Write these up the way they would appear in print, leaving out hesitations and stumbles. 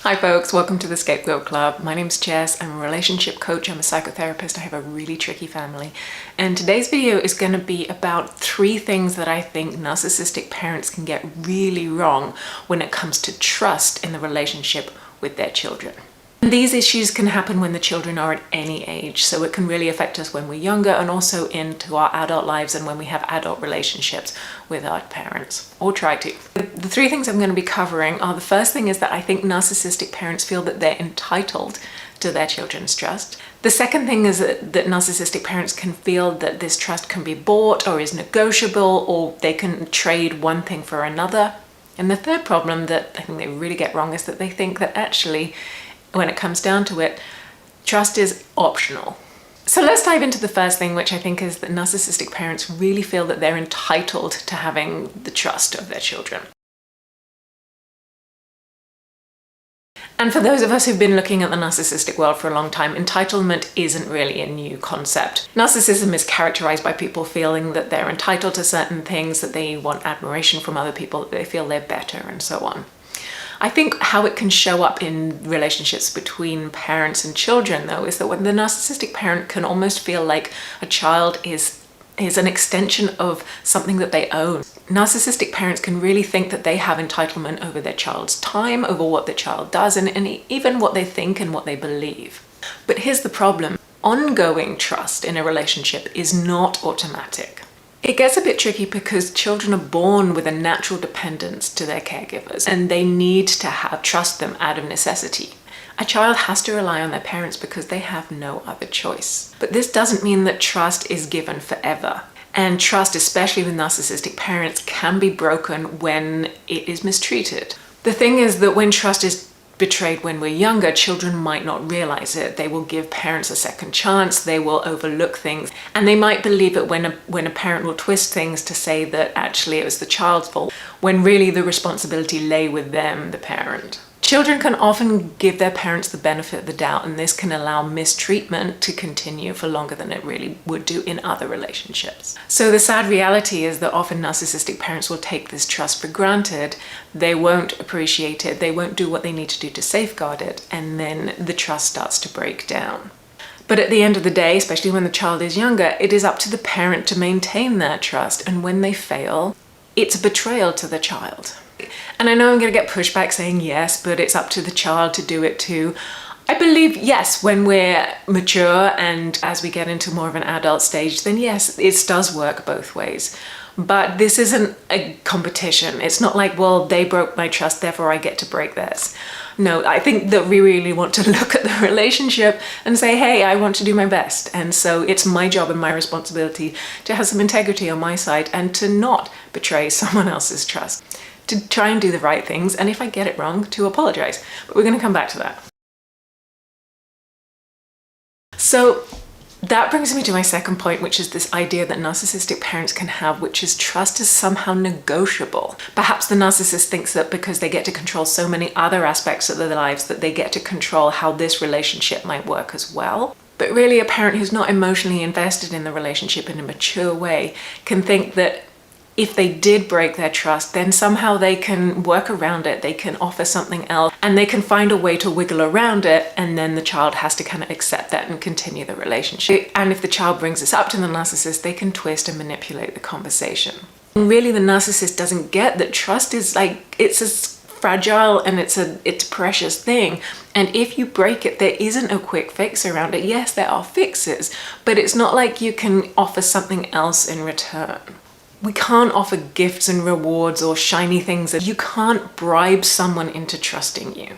Hi folks, welcome to the Scapegoat Club. My name's Jess, I'm a relationship coach, I'm a psychotherapist, I have a really tricky family. And today's video is going to be about 3 things that I think narcissistic parents can get really wrong when it comes to trust in the relationship with their children. And these issues can happen when the children are at any age, so it can really affect us when we're younger and also into our adult lives and when we have adult relationships with our parents, or try to. The 3 things I'm going to be covering are, the first thing is that I think narcissistic parents feel that they're entitled to their children's trust. The second thing is that narcissistic parents can feel that this trust can be bought or is negotiable, or they can trade one thing for another. And the third problem that I think they really get wrong is that they think that actually, when it comes down to it, trust is optional. So let's dive into the first thing, which I think is that narcissistic parents really feel that they're entitled to having the trust of their children. And for those of us who've been looking at the narcissistic world for a long time, entitlement isn't really a new concept. Narcissism is characterized by people feeling that they're entitled to certain things, that they want admiration from other people, that they feel they're better, and so on. I think how it can show up in relationships between parents and children, though, is that when the narcissistic parent can almost feel like a child is an extension of something that they own. Narcissistic parents can really think that they have entitlement over their child's time, over what the child does, and even what they think and what they believe. But here's the problem. Ongoing trust in a relationship is not automatic. It gets a bit tricky because children are born with a natural dependence to their caregivers, and they need to trust them out of necessity. A child has to rely on their parents because they have no other choice. But this doesn't mean that trust is given forever. And trust, especially with narcissistic parents, can be broken when it is mistreated. The thing is that when trust is betrayed when we're younger, children might not realize it. They will give parents a second chance, they will overlook things, and they might believe it when a parent will twist things to say that actually it was the child's fault, when really the responsibility lay with them, the parent. Children can often give their parents the benefit of the doubt, and this can allow mistreatment to continue for longer than it really would do in other relationships. So the sad reality is that often narcissistic parents will take this trust for granted. They won't appreciate it, they won't do what they need to do to safeguard it, and then the trust starts to break down. But at the end of the day, especially when the child is younger, it is up to the parent to maintain that trust, and when they fail, it's a betrayal to the child. And I know I'm going to get pushback saying yes, but it's up to the child to do it too. I believe, yes, when we're mature and as we get into more of an adult stage, then yes, it does work both ways. But this isn't a competition. It's not like, well, they broke my trust, therefore I get to break theirs. No, I think that we really want to look at the relationship and say, hey, I want to do my best. And so it's my job and my responsibility to have some integrity on my side and to not betray someone else's trust, to try and do the right things, and if I get it wrong, to apologize. But we're going to come back to that. So that brings me to my second point, which is this idea that narcissistic parents can have, which is trust is somehow negotiable. Perhaps the narcissist thinks that because they get to control so many other aspects of their lives, that they get to control how this relationship might work as well. But really, a parent who's not emotionally invested in the relationship in a mature way can think that if they did break their trust, then somehow they can work around it, they can offer something else, and they can find a way to wiggle around it, and then the child has to kind of accept that and continue the relationship. And if the child brings this up to the narcissist, they can twist and manipulate the conversation. And really, the narcissist doesn't get that trust is it's as fragile and it's a precious thing. And if you break it, there isn't a quick fix around it. Yes, there are fixes, but it's not like you can offer something else in return. We can't offer gifts and rewards or shiny things. You can't bribe someone into trusting you.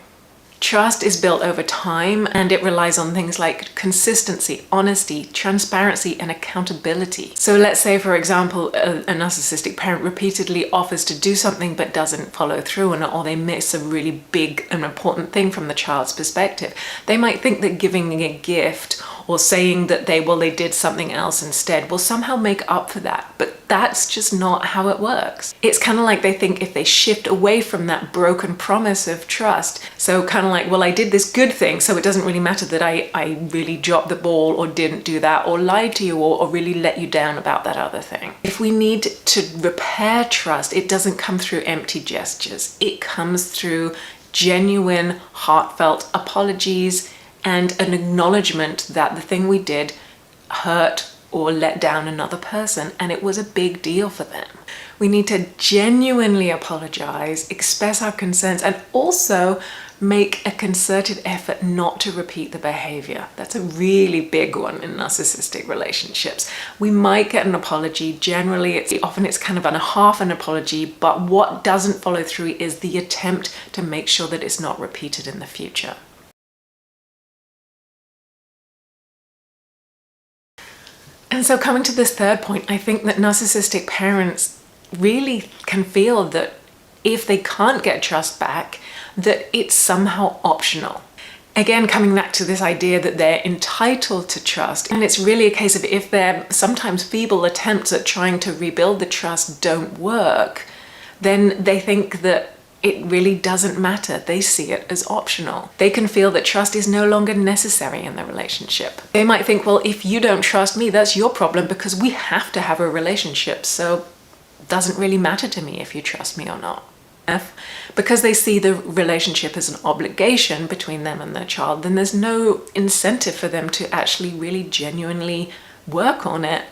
Trust is built over time, and it relies on things like consistency, honesty, transparency, and accountability. So let's say, for example, a narcissistic parent repeatedly offers to do something but doesn't follow through, or they miss a really big and important thing from the child's perspective. They might think that giving a gift or saying that they did something else instead will somehow make up for that. But that's just not how it works. It's kind of like they think if they shift away from that broken promise of trust, so kind of like, well, I did this good thing, so it doesn't really matter that I really dropped the ball or didn't do that or lied to you or really let you down about that other thing. If we need to repair trust, it doesn't come through empty gestures. It comes through genuine, heartfelt apologies and an acknowledgement that the thing we did hurt or let down another person and it was a big deal for them. We need to genuinely apologize, express our concerns, and also make a concerted effort not to repeat the behavior. That's a really big one in narcissistic relationships. We might get an apology. Generally, it's kind of a half an apology, but what doesn't follow through is the attempt to make sure that it's not repeated in the future. And so coming to this third point, I think that narcissistic parents really can feel that if they can't get trust back, that it's somehow optional. Again, coming back to this idea that they're entitled to trust, and it's really a case of if their sometimes feeble attempts at trying to rebuild the trust don't work, then they think that it really doesn't matter. They see it as optional. They can feel that trust is no longer necessary in the relationship. They might think, well, if you don't trust me, that's your problem because we have to have a relationship, so it doesn't really matter to me if you trust me or not. Because they see the relationship as an obligation between them and their child, then there's no incentive for them to actually really genuinely work on it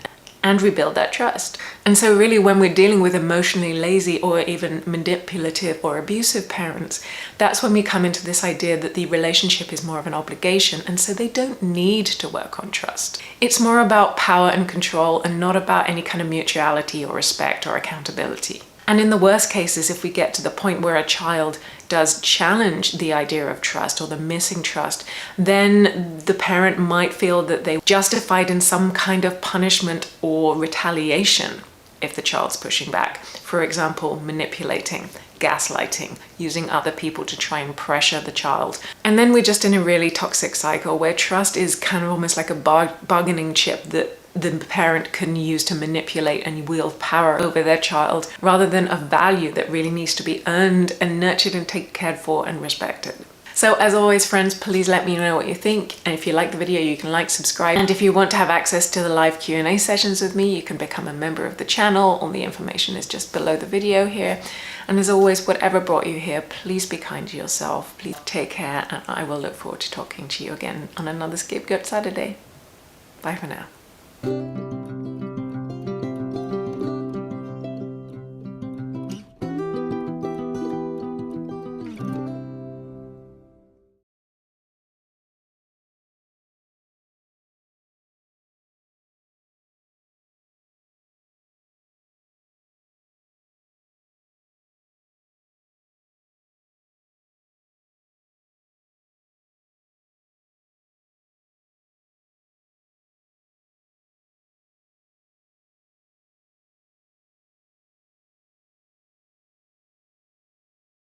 and rebuild that trust. And so really when we're dealing with emotionally lazy or even manipulative or abusive parents, that's when we come into this idea that the relationship is more of an obligation, and so they don't need to work on trust. It's more about power and control and not about any kind of mutuality or respect or accountability. And in the worst cases, if we get to the point where a child does challenge the idea of trust or the missing trust, then the parent might feel that they're justified in some kind of punishment or retaliation if the child's pushing back. For example, manipulating, gaslighting, using other people to try and pressure the child. And then we're just in a really toxic cycle where trust is kind of almost like a bargaining chip that the parent can use to manipulate and wield power over their child, rather than a value that really needs to be earned and nurtured and taken care for and respected. So as always, friends, please let me know what you think. And if you like the video, you can like, subscribe. And if you want to have access to the live Q&A sessions with me, you can become a member of the channel. All the information is just below the video here. And as always, whatever brought you here, please be kind to yourself. Please take care. And I will look forward to talking to you again on another Scapegoat Saturday. Bye for now.